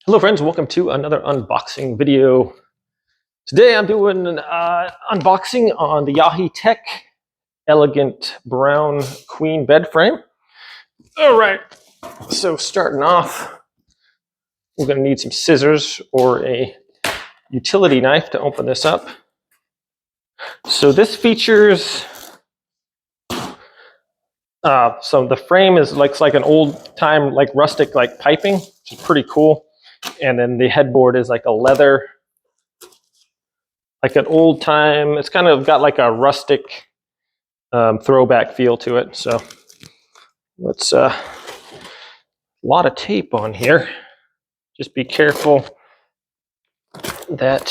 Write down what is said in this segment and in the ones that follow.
Hello friends, welcome to another unboxing video. Today I'm doing an unboxing on the Yaheetech elegant brown queen bed frame. All right, so starting off, we're going to need some scissors or a utility knife to open this up. So this features, so the frame looks like an old time like rustic like piping, which is pretty cool. And then the headboard is like a leather, like an old time, it's kind of got like a rustic throwback feel to it. So let's, a lot of tape on here. Just be careful that,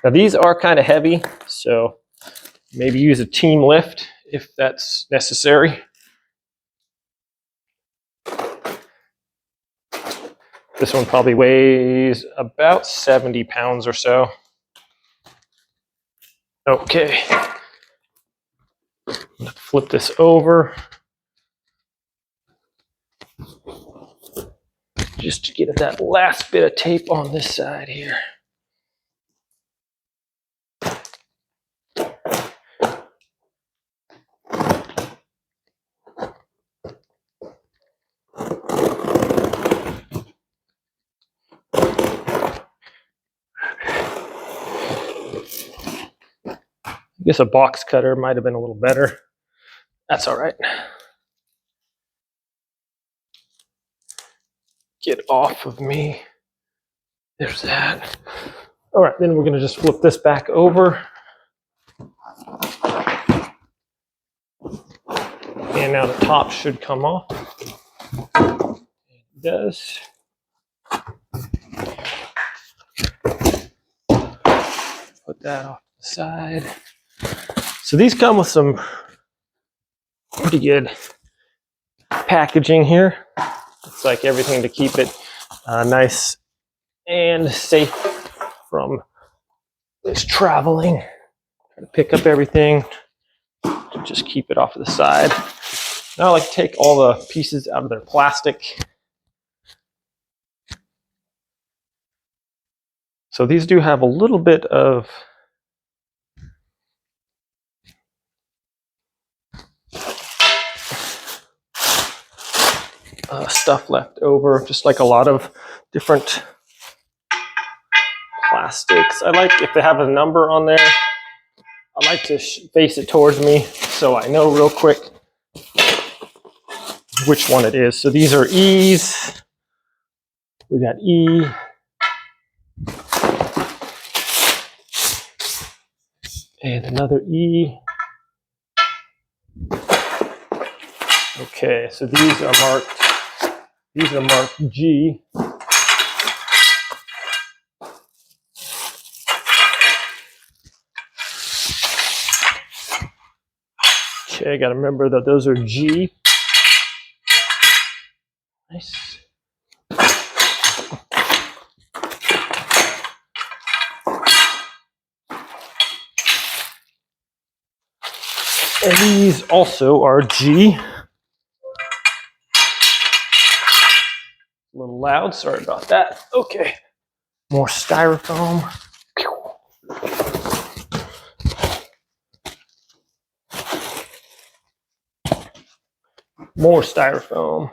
now these are kind of heavy, so maybe use a team lift if that's necessary. This one probably weighs about 70 pounds or so. Okay, let's flip this over. Just to get that last bit of tape on this side here. I guess a box cutter might have been a little better. That's all right. Get off of me. There's that. All right, then we're going to just flip this back over. And now the top should come off. It does. Put that off to the side. So these come with some pretty good packaging here. It's like everything to keep it nice and safe from this traveling. Try to pick up everything, just keep it off to the side. Now I like to take all the pieces out of their plastic. So these do have a little bit of stuff left over, just like a lot of different plastics. I like if they have a number on there, I like to face it towards me so I know real quick which one it is. So these are E's. We got E. And another E. Okay, so these are marked G. Okay, I gotta remember that those are G. Nice. And these also are G. A little loud, sorry about that. Okay, more styrofoam. More styrofoam.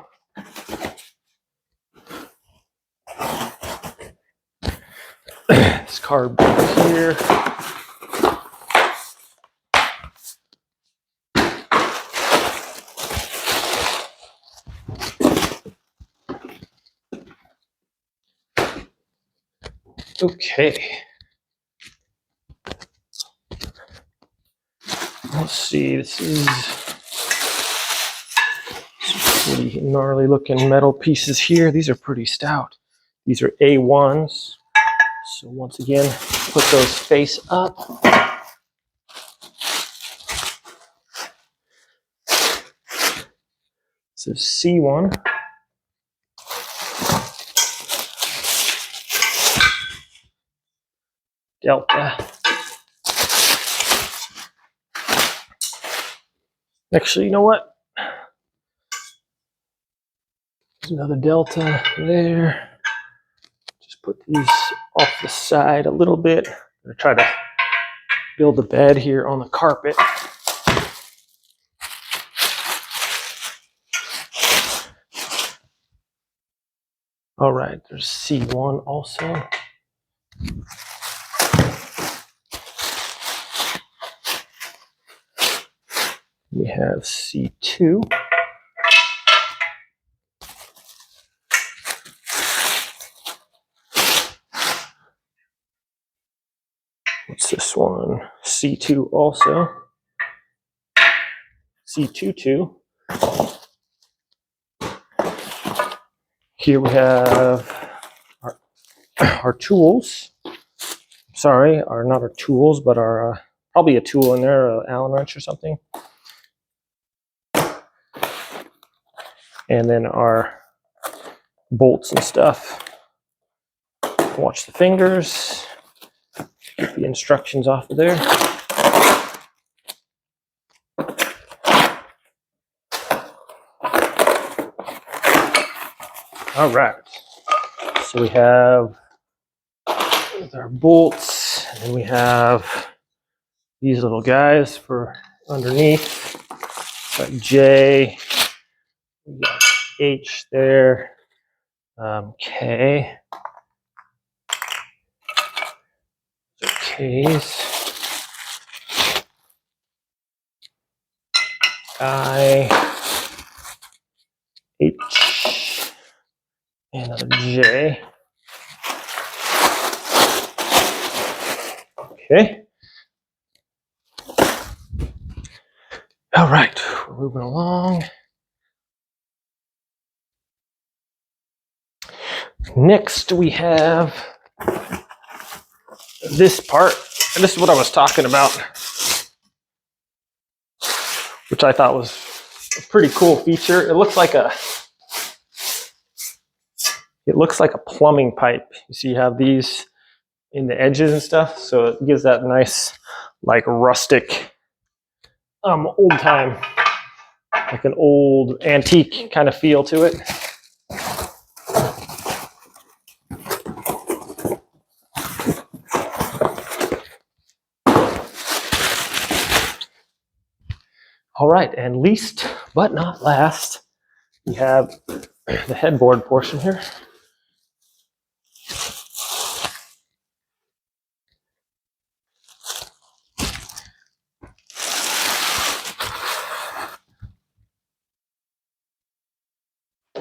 This cardboard here. Okay. Let's see, this is some pretty gnarly looking metal pieces here. These are pretty stout. These are A1s. So once again, put those face up. This is C1. Delta. Actually, you know what? There's another delta there. Just put these off the side a little bit. I'm gonna try to build a bed here on the carpet. All right, there's C1 also. We have C2. What's this one? C2 also. C22. Here we have our tools. Sorry, are not our tools, but our probably a tool in there, an Allen wrench or something. And then our bolts and stuff. Watch the fingers. Get the instructions off of there. All right. So we have our bolts, and then we have these little guys for underneath. Got J, we got H there, K, so K's, I, H, and another J. Okay. All right, we're moving along. Next, we have this part, and this is what I was talking about, which I thought was a pretty cool feature. It looks like a plumbing pipe. You see, you have these in the edges and stuff, so it gives that nice, like rustic, old time, like an old antique kind of feel to it. All right, and least but not last, we have the headboard portion here.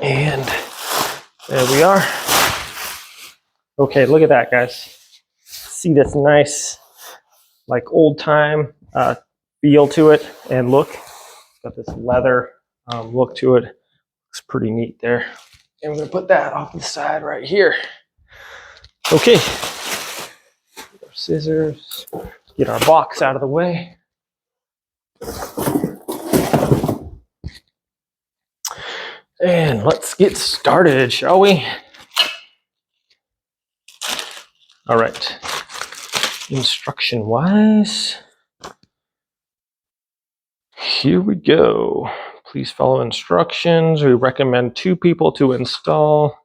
And there we are. Okay, look at that, guys. See this nice, like old time feel to it and look. Got this leather look to it. Looks pretty neat there. And we're gonna put that off to the side right here. Okay. Our scissors. Get our box out of the way. And let's get started, shall we? All right. Instruction-wise, here we go. Please follow instructions. We recommend 2 people to install.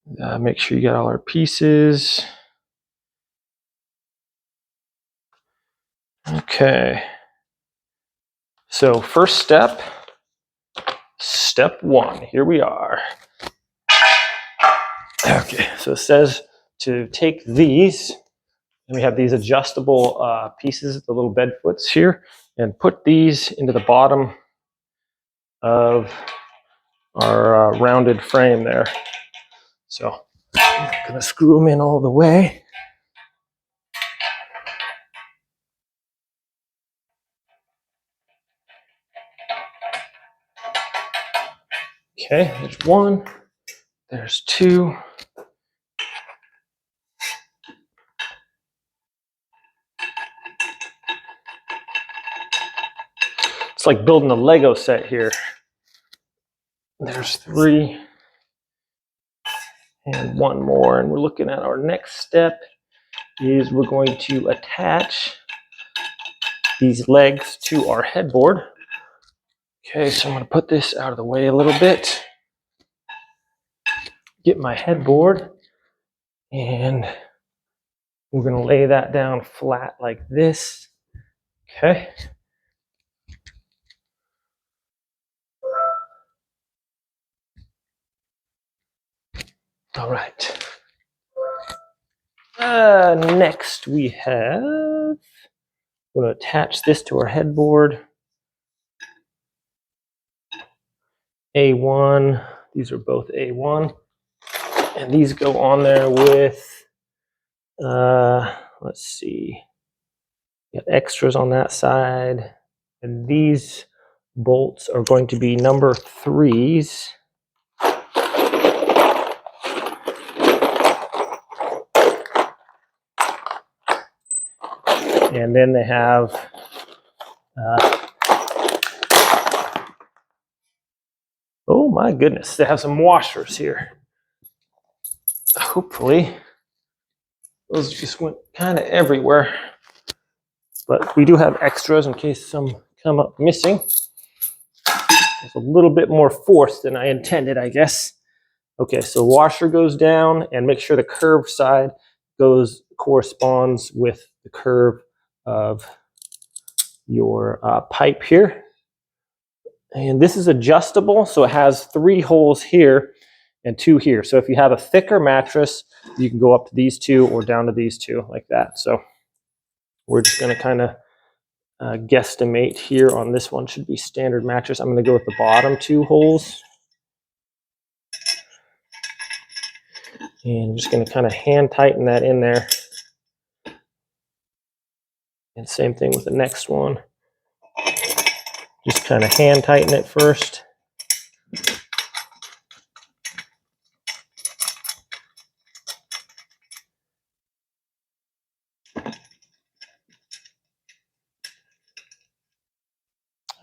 Make sure you get all our pieces. Okay. So first step, step 1. Here we are. Okay, so it says to take these, and we have these adjustable pieces, the little bed foots here, and put these into the bottom of our rounded frame there. So I'm gonna screw them in all the way. Okay, there's 1, there's 2. It's like building a Lego set here. There's 3. And 1 more. And we're looking at our next step is we're going to attach these legs to our headboard. Okay, so I'm going to put this out of the way a little bit. get my headboard, and we're going to lay that down flat like this. Okay. All right. Next we have, we're going to attach this to our headboard. A1, these are both A1, and these go on there with, let's see, got extras on that side, and these bolts are going to be number 3s. And then they have oh my goodness, they have some washers here. Hopefully, those just went kind of everywhere. But we do have extras in case some come up missing. It's a little bit more force than I intended, I guess. Okay, so washer goes down, and make sure the curved side corresponds with the curve of your pipe here. And this is adjustable, so it has 3 holes here and 2 here. So if you have a thicker mattress, you can go up to these 2 or down to these 2 like that. So we're just going to kind of guesstimate here on this one. Should be standard mattress. I'm going to go with the bottom 2 holes. And I'm just going to kind of hand tighten that in there. And same thing with the next one. Just kind of hand tighten it first.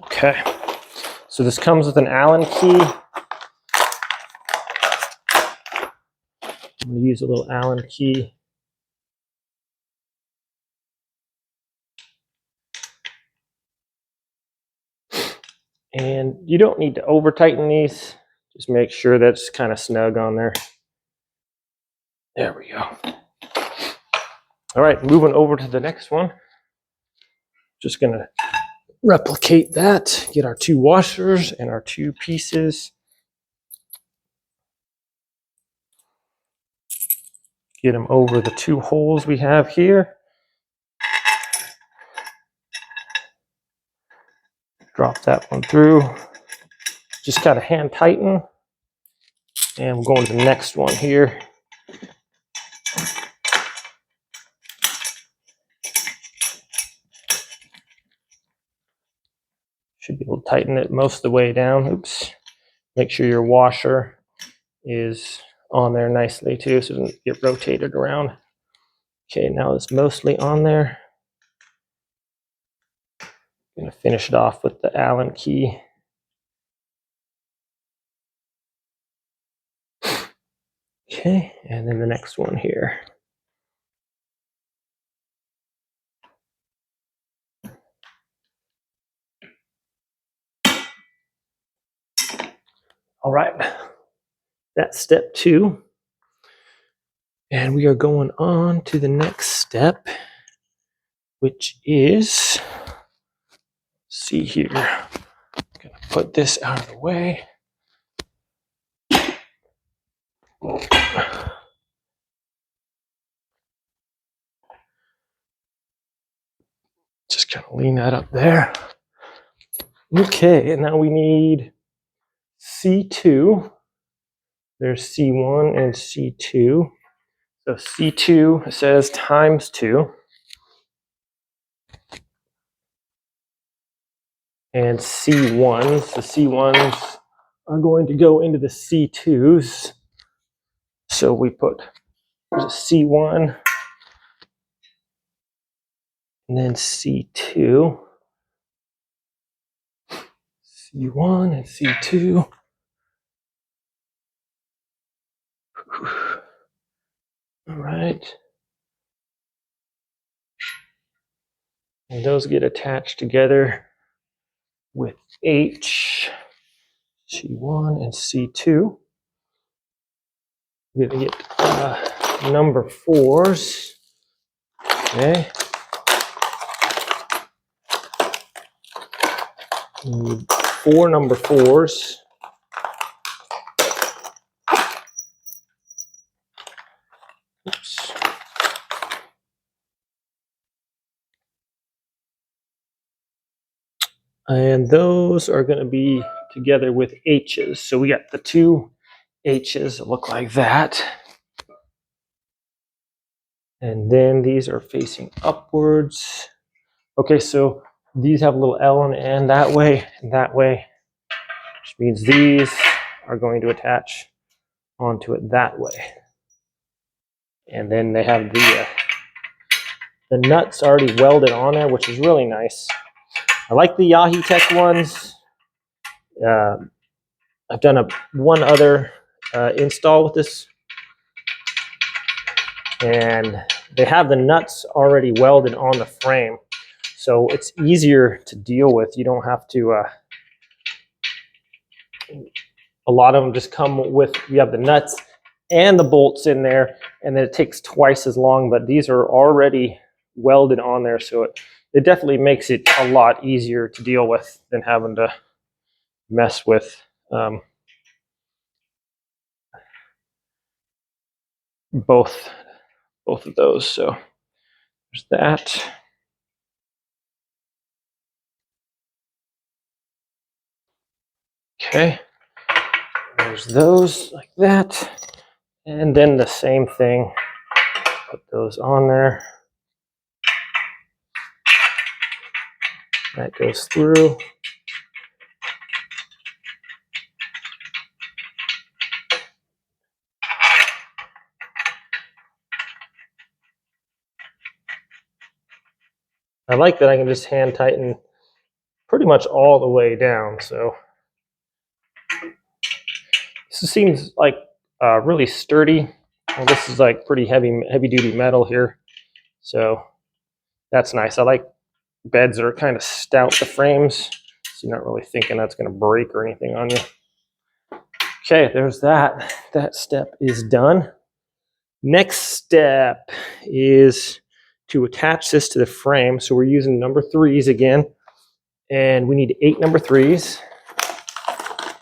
Okay, so this comes with an Allen key. I'm going to use a little Allen key. And you don't need to over tighten these. Just make sure that's kind of snug on there. There we go. All right, moving over to the next one. Just going to replicate that. Get our 2 washers and our 2 pieces. Get them over the 2 holes we have here. Drop that one through. Just kind of hand tighten. And we're going to the next one here. Should be able to tighten it most of the way down. Oops. Make sure your washer is on there nicely too, so it doesn't get rotated around. Okay, now it's mostly on there. I'm going to finish it off with the Allen key. Okay, and then the next one here. All right, that's step 2. And we are going on to the next step, which is, see here, I'm going to put this out of the way. Just kind of lean that up there. Okay, and now we need C2. There's C1 and C2. So C2 says times 2. And C1s, the C1s are going to go into the C2s. So we put there's a C1 and then C2. C1 and C2. All right. And those get attached together with H, C1 and C2. We're gonna get number 4s. Okay. We need 4 number 4s. Oops. And those are going to be together with H's. So we got the 2 H's that look like that. And then these are facing upwards. Okay, so these have a little L on the end that way and that way, which means these are going to attach onto it that way. And then they have the nuts already welded on there, which is really nice. I like the Yaheetech ones. I've done one other install with this, and they have the nuts already welded on the frame, so it's easier to deal with. You don't have to, a lot of them just come with, you have the nuts and the bolts in there, and then it takes twice as long, but these are already welded on there, so it definitely makes it a lot easier to deal with than having to mess with both of those. So there's that. Okay, there's those like that, and then the same thing, put those on there. That goes through. I like that I can just hand tighten pretty much all the way down. So this seems like really sturdy. Well, this is like pretty heavy duty metal here, so that's nice. I like beds that are kind of stout, the frames, so you're not really thinking that's going to break or anything on you. Okay, there's that. That step is done. Next step is to attach this to the frame. So we're using number 3s again, and we need 8 number 3s,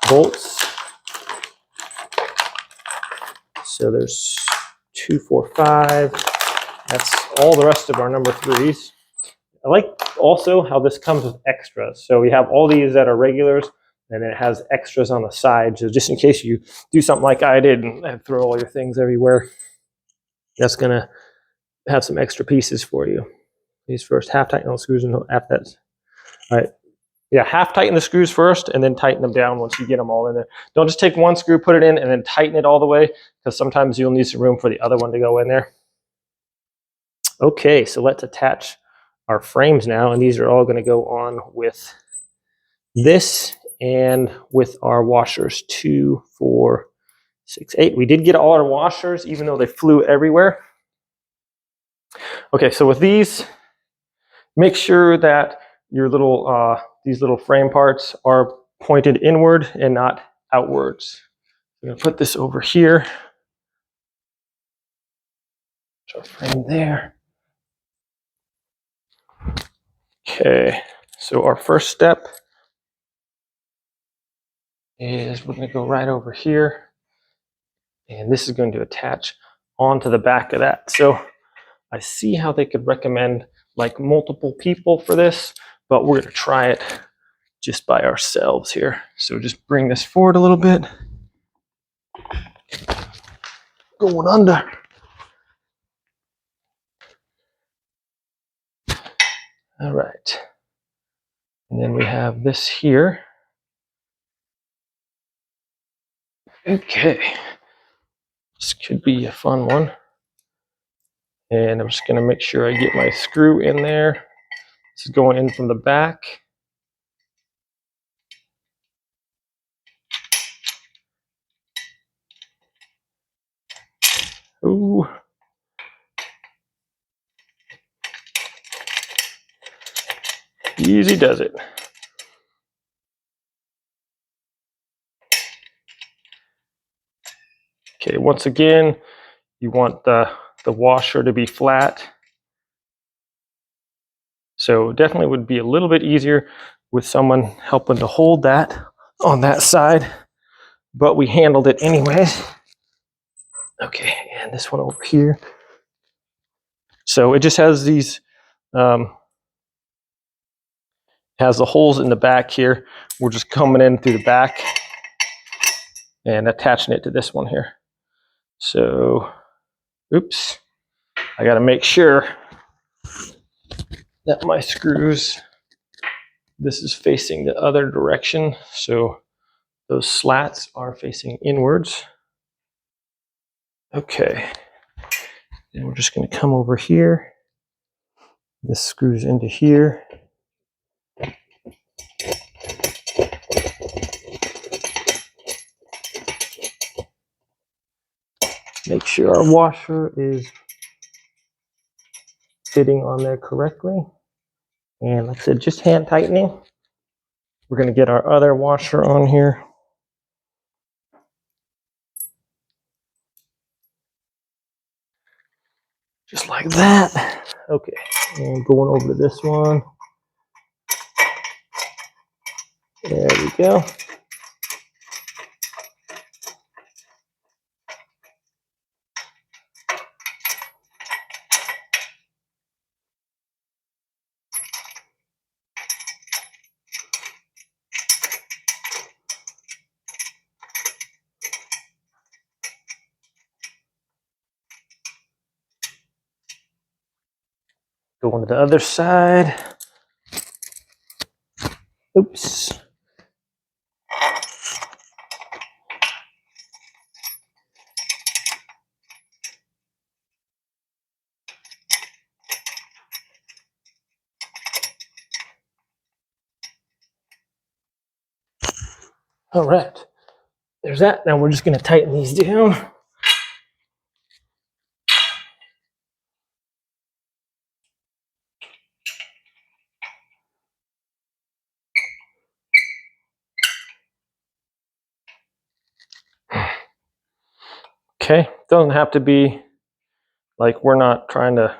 bolts. So there's 2, 4, 5. That's all the rest of our number 3s. I like also how this comes with extras. So we have all these that are regulars, and then it has extras on the side. So just in case you do something like I did and throw all your things everywhere, that's gonna have some extra pieces for you. These first, half tighten all the screws and after that. All right, yeah, half tighten the screws first and then tighten them down once you get them all in there. Don't just take one screw, put it in, and then tighten it all the way, because sometimes you'll need some room for the other one to go in there. Okay, so let's attach our frames now, and these are all going to go on with this and with our washers, 2, 4, 6, 8. We did get all our washers, even though they flew everywhere. Okay, so with these, make sure that your little these little frame parts are pointed inward and not outwards. I'm going to put this over here. Put our frame there. Okay, so our first step is we're going to go right over here, and this is going to attach onto the back of that. So I see how they could recommend like multiple people for this, but we're going to try it just by ourselves here. So just bring this forward a little bit. Going under. All right. And then we have this here. Okay. This could be a fun one. And I'm just going to make sure I get my screw in there. This is going in from the back. Ooh. Easy does it. Okay, once again, you want the washer to be flat. So definitely would be a little bit easier with someone helping to hold that on that side, but we handled it anyways. Okay, and this one over here. So it just has these, has the holes in the back here. We're just coming in through the back and attaching it to this one here. So, oops, I gotta make sure that my screws, this is facing the other direction. So those slats are facing inwards. Okay, and we're just gonna come over here. This screws into here. Make sure our washer is fitting on there correctly. And like I said, just hand tightening. We're gonna get our other washer on here. Just like that. Okay, and going over to this one. There we go. Going to the other side. Oops. All right, there's that. Now we're just gonna tighten these down. Okay, doesn't have to be like we're not trying to,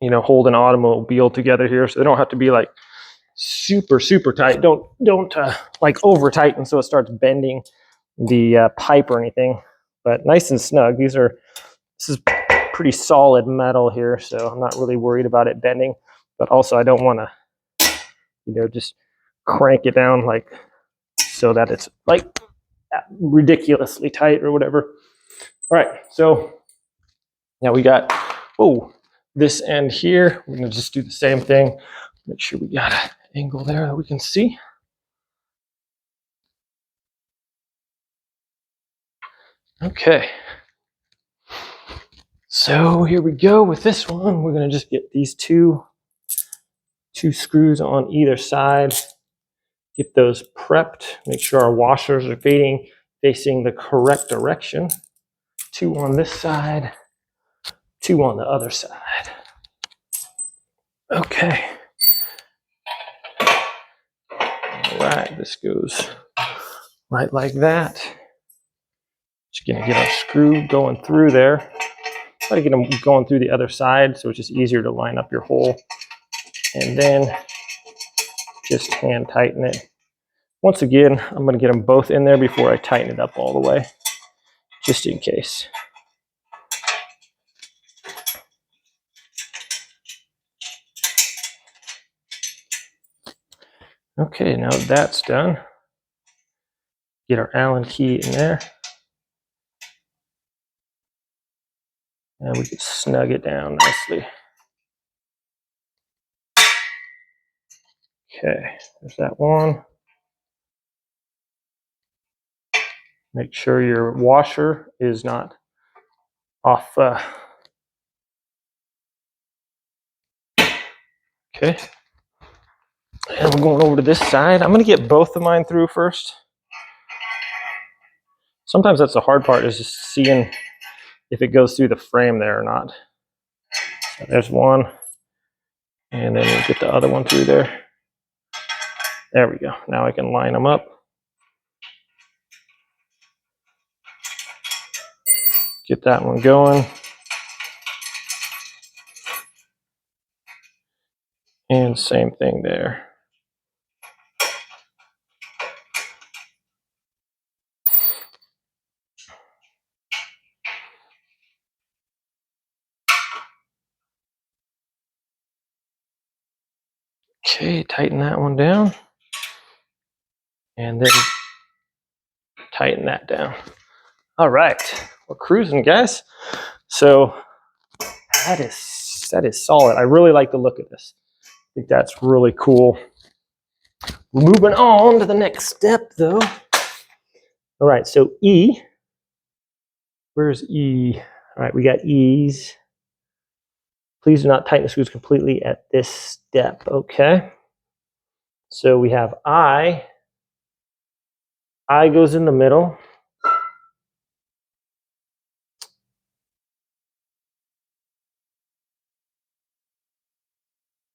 you know, hold an automobile together here, so they don't have to be like super tight. Don't like over tighten so it starts bending the pipe or anything. But nice and snug. This is pretty solid metal here, so I'm not really worried about it bending. But also I don't want to, you know, just crank it down like so that it's like ridiculously tight or whatever. All right, so now we got this end here. We're gonna just do the same thing. Make sure we got an angle there that we can see. Okay, so here we go with this one. We're gonna just get these two screws on either side. Get those prepped. Make sure our washers are facing the correct direction. 2 on this side, 2 on the other side. Okay. All right, this goes right like that. Just gonna get our screw going through there. Try to get them going through the other side so it's just easier to line up your hole. And then just hand tighten it. Once again, I'm gonna get them both in there before I tighten it up all the way, just in case. Okay, now that's done. Get our Allen key in there. And we can snug it down nicely. Okay, there's that one. Make sure your washer is not off. Okay. And we're going over to this side. I'm going to get both of mine through first. Sometimes that's the hard part, is just seeing if it goes through the frame there or not. So there's one. And then we'll get the other one through there. There we go. Now I can line them up. get that one going. And same thing there. Okay, tighten that one down. And then tighten that down. All right, we're cruising, guys. So that is solid. I really like the look of this. I think that's really cool. We're moving on to the next step, though. All right, so E. Where's E? All right, we got E's. Please do not tighten the screws completely at this step, okay? So we have I. I goes in the middle.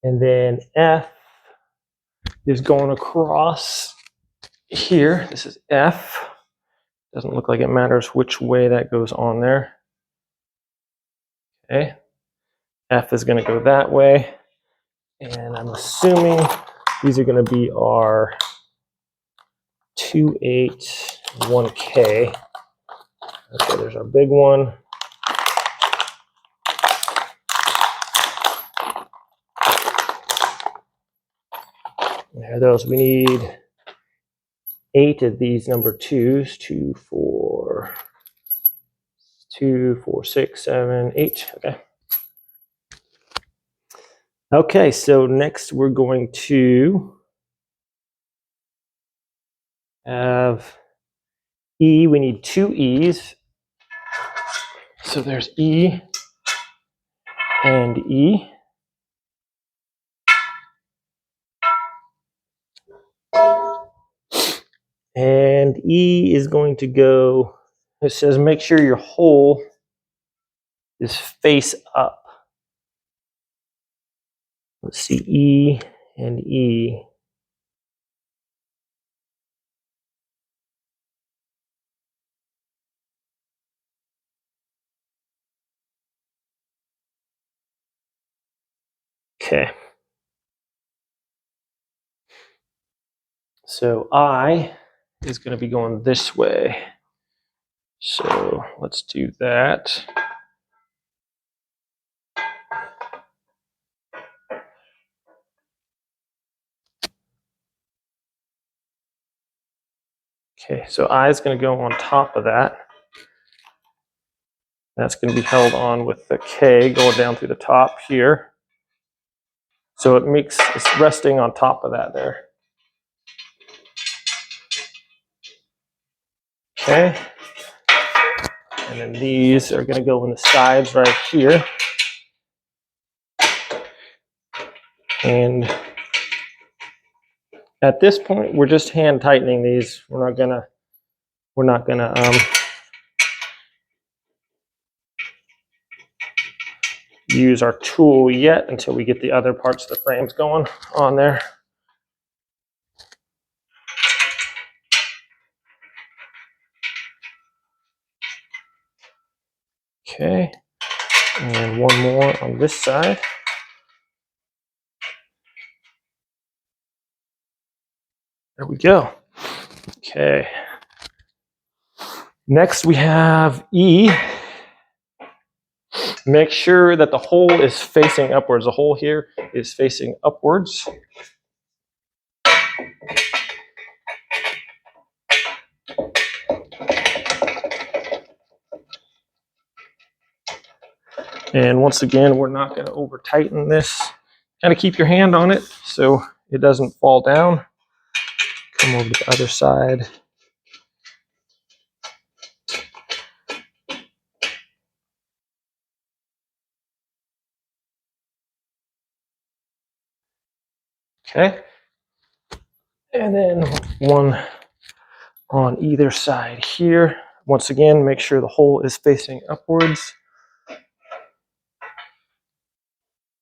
And then F is going across here. This is F. Doesn't look like it matters which way that goes on there. Okay. F is going to go that way. And I'm assuming these are going to be our 281K. Okay, there's our big one. There are those. We need 8 of these number 2s. 2, 4, 2, 4, 6, 7, 8. Okay. Okay, so next we're going to have E. We need 2 E's. So there's E and E. And E is going to go, it says make sure your hole is face up. Let's see, E and E. Okay. So I is going to be going this way. So let's do that. Okay, so I is going to go on top of that. That's going to be held on with the K going down through the top here. So it's resting on top of that there. Okay. And then these are going to go in the sides right here. And at this point, we're just hand tightening these. We're not gonna use our tool yet until we get the other parts of the frames going on there. Okay, and one more on this side. There we go. Okay. Next we have E. Make sure that the hole is facing upwards. The hole here is facing upwards. And once again, we're not going to over tighten this. Kind of keep your hand on it so it doesn't fall down. Come over to the other side. Okay. And then one on either side here. Once again, make sure the hole is facing upwards.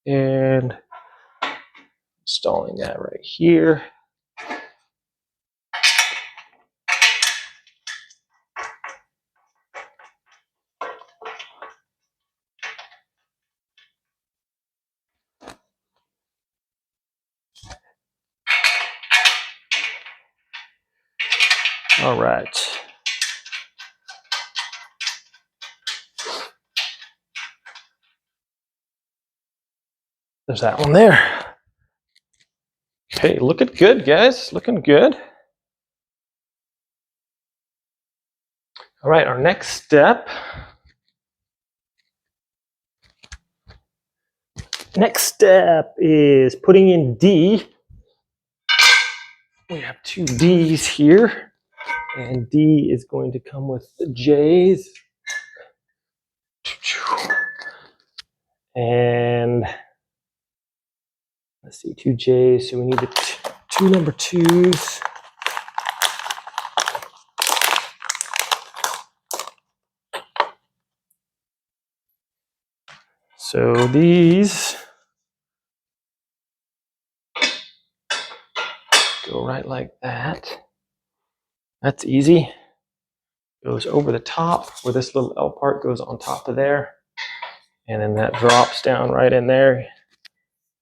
And installing that right here. All right. There's that one there. Okay, looking good, guys. Looking good. All right, our next step. Next step is putting in D. We have two D's here, and D is going to come with the J's. And let's see, two J's, so we need the two number twos. So these go right like that. That's easy. Goes over the top where this little L part goes on top of there. And then that drops down right in there.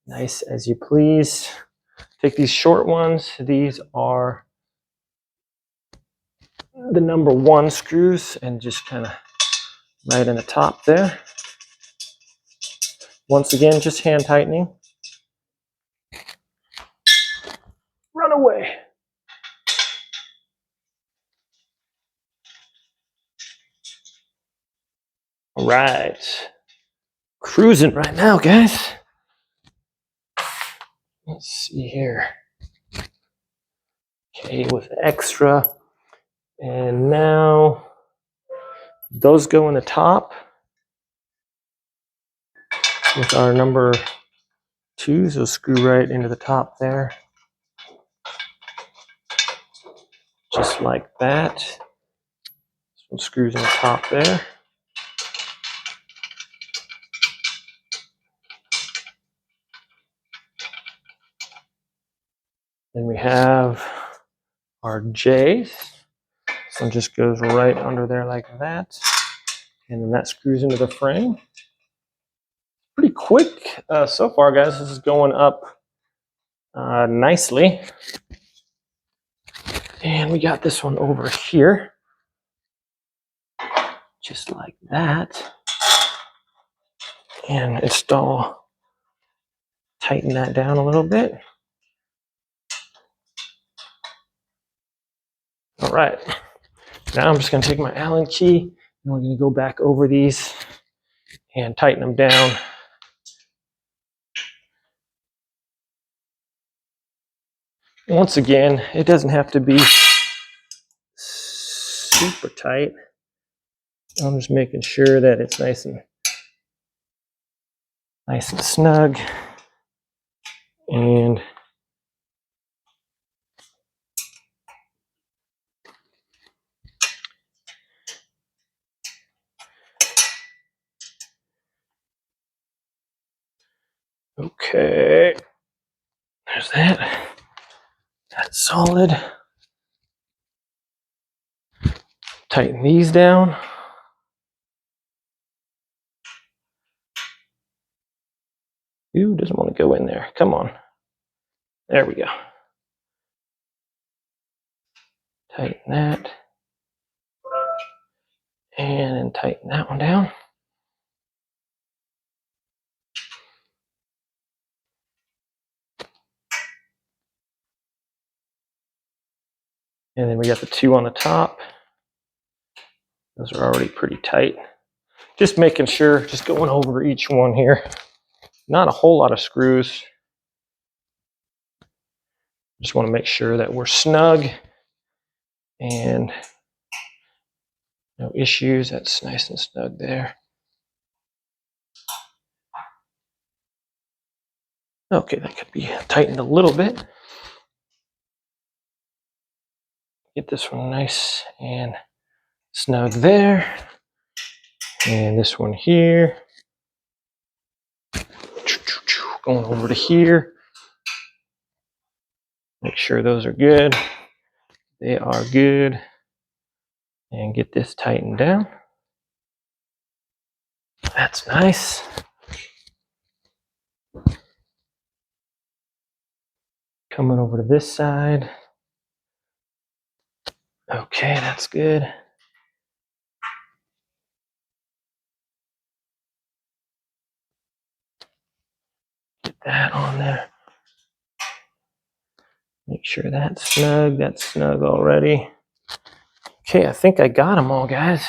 Nice as you please. Take these short ones. These are the number 1 screws, and just kind of right in the top there. Once again, just hand tightening. Run away. All right. Cruising right now, guys. Let's see here. Okay, with extra. And now those go in the top with our number 2s. They'll screw right into the top there. Just like that. This one screws in the top there. Then we have our J's. This one just goes right under there like that. And then that screws into the frame. Pretty quick so far, guys. This is going up nicely. And we got this one over here. Just like that. And install, tighten that down a little bit. All right. Now I'm just going to take my Allen key and we're going to go back over these and tighten them down. Once again, it doesn't have to be super tight. I'm just making sure that it's nice and snug. And okay, there's that. That's solid. Tighten these down. Ooh, doesn't want to go in there. Come on. There we go. Tighten that. And then tighten that one down. And then we got the 2 on the top. Those are already pretty tight. Just making sure, just going over each one here. Not a whole lot of screws. Just want to make sure that we're snug and no issues. That's nice and snug there. Okay, that could be tightened a little bit. Get this one nice and snug there. And this one here. Going over to here. Make sure those are good. They are good. And get this tightened down. That's nice. Coming over to this side. Okay. Okay, that's good. Get that on there. Make sure that's snug already. Okay, I think I got them all, guys.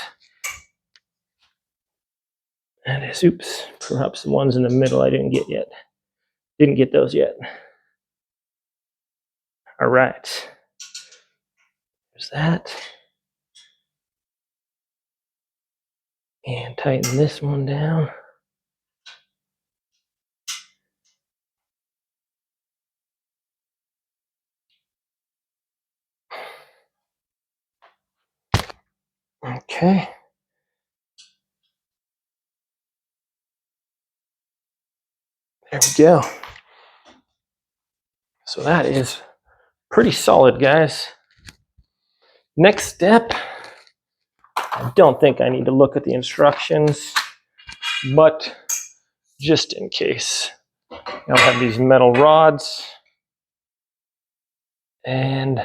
And oops, perhaps the ones in the middle I didn't get yet. Didn't get those yet. All right. There's that. And tighten this one down. Okay. There we go. So that is pretty solid, guys. Next step, I don't think I need to look at the instructions, but just in case, I'll have these metal rods, and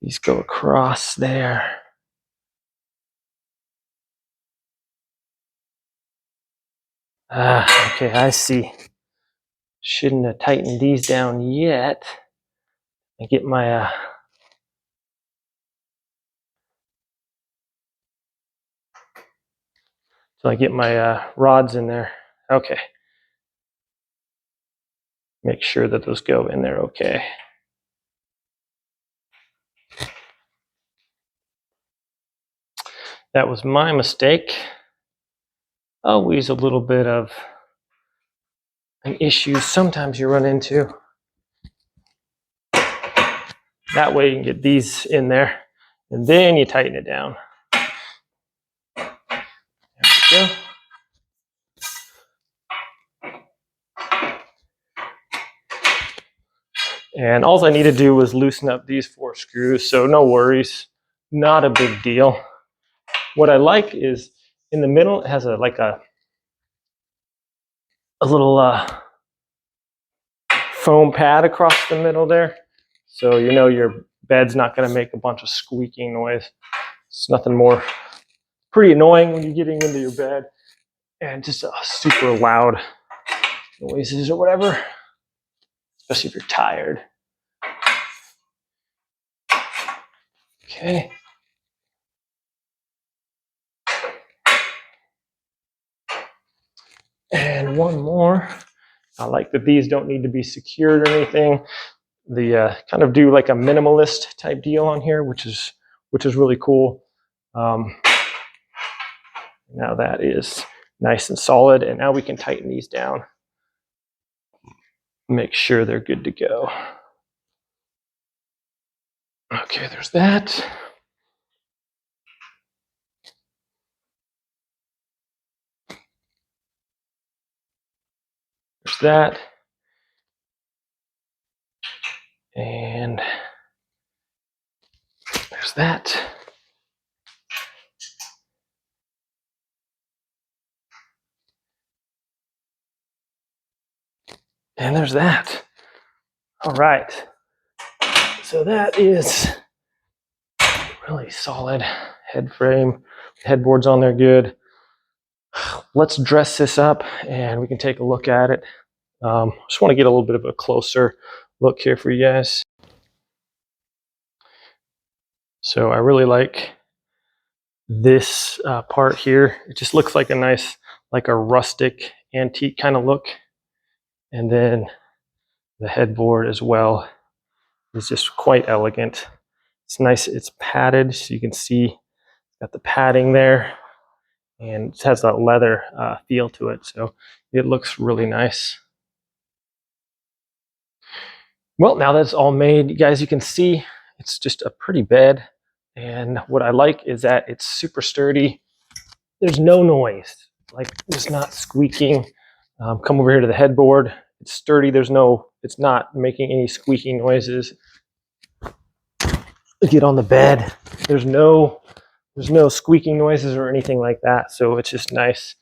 these go across there. Okay, I see. Shouldn't have tightened these down yet. I get my rods in there. Okay. Make sure that those go in there okay. That was my mistake. Always a little bit of an issue sometimes you run into. That way you can get these in there, and then you tighten it down. There we go. And all I need to do was loosen up these 4 screws, so no worries, not a big deal. What I like is in the middle it has a little foam pad across the middle there, so you know your bed's not going to make a bunch of squeaking noise. It's nothing more pretty annoying when you're getting into your bed and just super loud noises or whatever, especially if you're tired. Okay. And one more. I like that these don't need to be secured or anything. The kind of do like a minimalist type deal on here, which is really cool. Now that is nice and solid, and now we can tighten these down. Make sure they're good to go. Okay, there's that. There's that. And there's that. And there's that. All right. So that is really solid head frame. Headboard's on there good. Let's dress this up and we can take a look at it. Just want to get a little bit of a closer look here for you guys. So I really like this part here. It just looks like a nice, like a rustic antique kind of look. And then the headboard as well is just quite elegant. It's nice, it's padded, so you can see got the padding there, and it has that leather feel to it, so it looks really nice. Well, now that's all made, you guys, you can see it's just a pretty bed, and what I like is that it's super sturdy. There's no noise, like it's not squeaking. Come over here to the headboard. It's sturdy. It's not making any squeaking noises. Get on the bed. There's no squeaking noises or anything like that. So it's just nice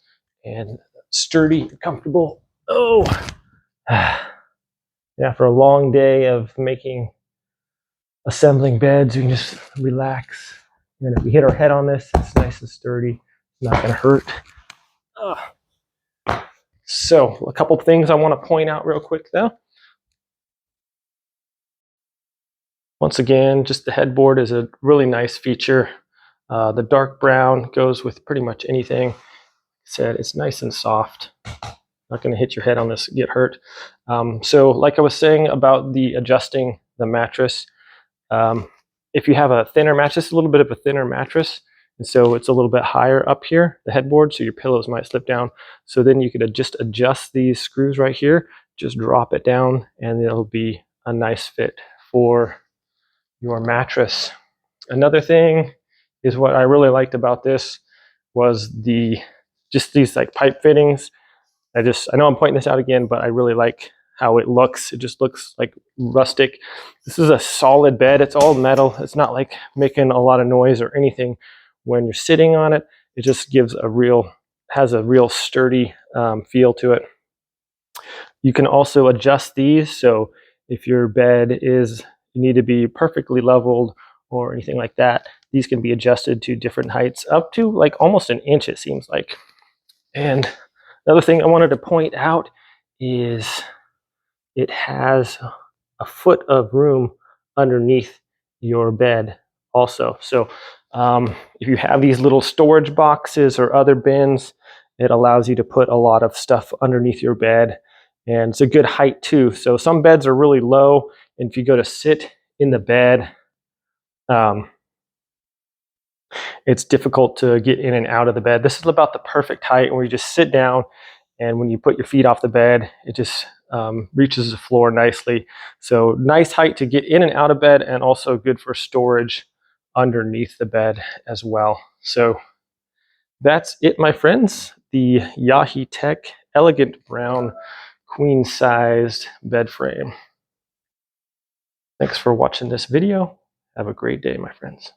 and sturdy, comfortable. Oh, yeah. For a long day of assembling beds, you can just relax And if we hit our head on this, it's nice and sturdy. It's not going to hurt. So a couple things I want to point out real quick though. Once again, just the headboard is a really nice feature. The dark brown goes with pretty much anything. Said it's nice and soft. Not going to hit your head on this, get hurt. So like I was saying about the adjusting the mattress, if you have a thinner mattress, a little bit of a thinner mattress, and so it's a little bit higher up here, the headboard, so your pillows might slip down. So then you could just adjust these screws right here, just drop it down, and it'll be a nice fit for your mattress. Another thing is what I really liked about this was just these like pipe fittings. I know I'm pointing this out again, but I really like how it looks. It just looks like rustic. This is a solid bed. It's all metal. It's not like making a lot of noise or anything when you're sitting on it. It just has a real sturdy feel to it. You can also adjust these. So if your bed you need to be perfectly leveled or anything like that, these can be adjusted to different heights up to like almost an inch, it seems like. And another thing I wanted to point out is it has a foot of room underneath your bed also. So if you have these little storage boxes or other bins, it allows you to put a lot of stuff underneath your bed. And it's a good height too. So some beds are really low, and if you go to sit in the bed, it's difficult to get in and out of the bed. This is about the perfect height where you just sit down, and when you put your feet off the bed, it just reaches the floor nicely. So nice height to get in and out of bed, and also good for storage underneath the bed as well. So that's it, my friends. The Yaheetech Elegant Brown queen-sized bed frame. Thanks for watching this video. Have a great day, my friends.